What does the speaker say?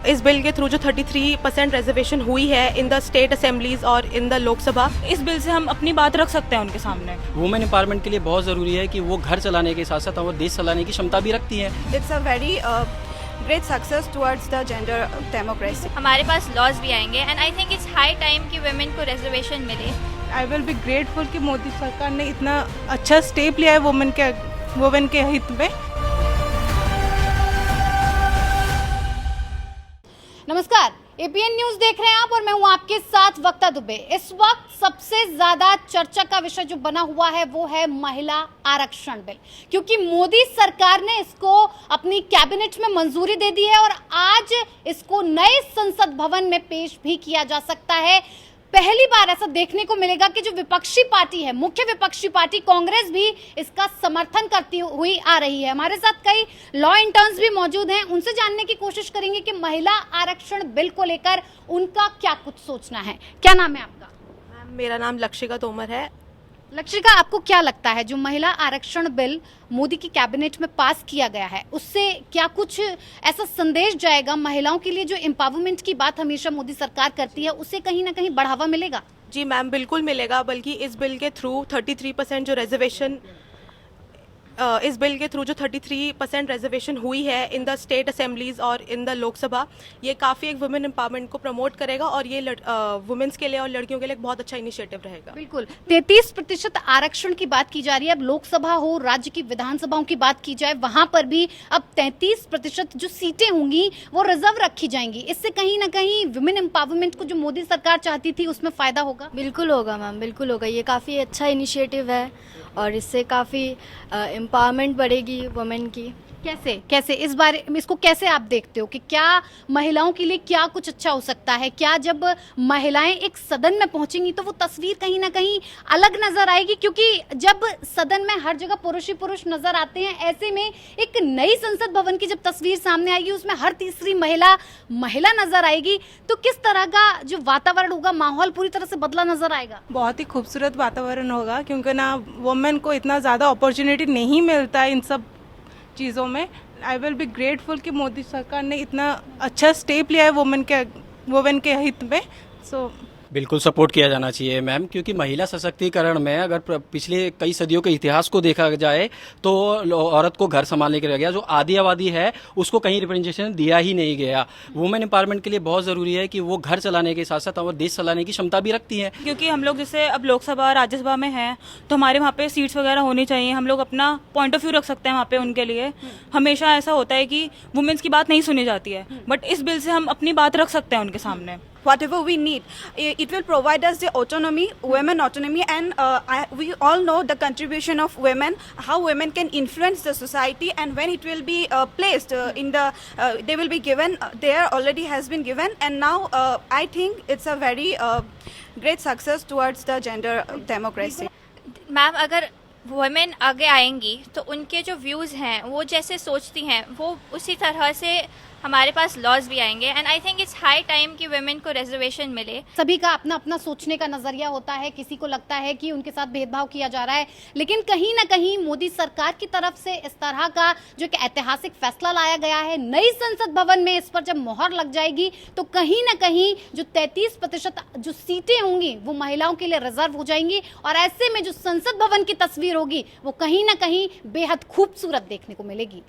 इस बिल के थ्रू जो 33% रिजर्वेशन हुई है इन द स्टेट असेंबलीज और इन द लोकसभा, इस बिल से हम अपनी बात रख सकते हैं उनके सामने। वुमेन एम्पावरमेंट के लिए बहुत ज़रूरी है कि वो घर चलाने के साथ साथ वो देश चलाने की क्षमता भी रखती हैं। It's a very great success towards the gender democracy. हमारे पास लॉज भी आएंगे and I think it's high time कि वुमेन को रिजर्वेशन मिले। आई विल बी ग्रेटफुल कि मोदी सरकार ने इतना अच्छा स्टेप लिया है वुमेन के हित में। नमस्कार, एपीएन न्यूज देख रहे हैं आप और मैं हूं आपके साथ वक्ता दुबे। इस वक्त सबसे ज्यादा चर्चा का विषय जो बना हुआ है वो है महिला आरक्षण बिल, क्योंकि मोदी सरकार ने इसको अपनी कैबिनेट में मंजूरी दे दी है और आज इसको नए संसद भवन में पेश भी किया जा सकता है। पहली बार ऐसा देखने को मिलेगा कि जो विपक्षी पार्टी है, मुख्य विपक्षी पार्टी कांग्रेस भी इसका समर्थन करती हुई आ रही है। हमारे साथ कई लॉ इंटर्न्स भी मौजूद हैं, उनसे जानने की कोशिश करेंगे कि महिला आरक्षण बिल को लेकर उनका क्या कुछ सोचना है। क्या नाम है आपका? मैम मेरा नाम लक्षिका तोमर है। लक्षिका, आपको क्या लगता है जो महिला आरक्षण बिल मोदी की कैबिनेट में पास किया गया है उससे क्या कुछ ऐसा संदेश जाएगा महिलाओं के लिए? जो एम्पावरमेंट की बात हमेशा मोदी सरकार करती है उससे कहीं ना कहीं बढ़ावा मिलेगा? जी मैम, बिल्कुल मिलेगा। बल्कि इस बिल के थ्रू 33% जो रिजर्वेशन इस बिल के थ्रू जो 33% रिजर्वेशन हुई है इन द स्टेट असेंबलीज और इन द लोकसभा, ये काफ़ी एक वुमेन एम्पावरमेंट को प्रमोट करेगा और ये वुमेन्स के लिए और लड़कियों के लिए एक बहुत अच्छा इनिशिएटिव रहेगा। बिल्कुल, 33% आरक्षण की बात की जा रही है। अब लोकसभा हो, राज्य की विधानसभाओं की बात की जाए, वहां पर भी अब 33% जो सीटें होंगी वो रिजर्व रखी जाएंगी। इससे कहीं ना कहीं वुमेन एम्पावरमेंट को जो मोदी सरकार चाहती थी उसमें फायदा होगा। बिल्कुल होगा मैम, बिल्कुल होगा। ये काफ़ी अच्छा इनिशिएटिव है और इससे काफ़ी एम्पावरमेंट बढ़ेगी वुमेन की। कैसे इस बारे में इसको कैसे आप देखते हो कि क्या महिलाओं के लिए क्या कुछ अच्छा हो सकता है? क्या जब महिलाएं एक सदन में पहुंचेंगी तो वो तस्वीर कहीं ना कहीं अलग नजर आएगी? क्योंकि जब सदन में हर जगह पुरुष ही पुरुष नजर आते हैं, ऐसे में एक नई संसद भवन की जब तस्वीर सामने आएगी उसमें हर तीसरी महिला नजर आएगी, तो किस तरह का जो वातावरण होगा, माहौल पूरी तरह से बदला नजर आएगा। बहुत ही खूबसूरत वातावरण होगा, क्योंकि ना वुमेन को इतना ज़्यादा अपॉर्चुनिटी नहीं मिलता है इन सब चीज़ों में। आई विल बी ग्रेटफुल कि मोदी सरकार ने इतना अच्छा स्टेप लिया है वुमेन के हित में। सो बिल्कुल सपोर्ट किया जाना चाहिए मैम, क्योंकि महिला सशक्तिकरण में अगर पिछले कई सदियों के इतिहास को देखा जाए तो औरत को घर संभालने के लिए गया, जो आधी आबादी है उसको कहीं रिप्रेजेंटेशन दिया ही नहीं गया। वुमेन एम्पावरमेंट के लिए बहुत ज़रूरी है कि वो घर चलाने के साथ साथ वो देश चलाने की क्षमता भी रखती हैं। क्योंकि हम लोग जैसे अब लोकसभा राज्यसभा में हैं तो हमारे वहाँ पे सीट्स वगैरह होनी चाहिए, हम लोग अपना पॉइंट ऑफ व्यू रख सकते हैं वहाँ पे उनके लिए। हमेशा ऐसा होता है कि वुमेन्स की बात नहीं सुनी जाती है, बट इस बिल से हम अपनी बात रख सकते हैं उनके सामने। Whatever we need, it will provide us the autonomy, women autonomy, and we all know the contribution of women, how women can influence the society, and when it will be placed in the, they will be given, there already has been given, and now I think it's a very great success towards the gender democracy. Ma'am, अगर women आगे आएंगी तो उनके जो views हैं, वो जैसे सोचती हैं वो उसी तरह से हमारे पास लॉज भी आएंगे and I think it's high time कि वुमेन को रिजर्वेशन मिले। सभी का अपना अपना सोचने का नजरिया होता है, किसी को लगता है कि उनके साथ भेदभाव किया जा रहा है, लेकिन कहीं ना कहीं मोदी सरकार की तरफ से इस तरह का जो एक ऐतिहासिक फैसला लाया गया है, नई संसद भवन में इस पर जब मोहर लग जाएगी तो कहीं ना कहीं जो 33% जो सीटें होंगी वो महिलाओं के लिए रिजर्व हो जाएंगी और ऐसे में जो संसद भवन की तस्वीर होगी वो कहीं ना कहीं बेहद खूबसूरत देखने को मिलेगी।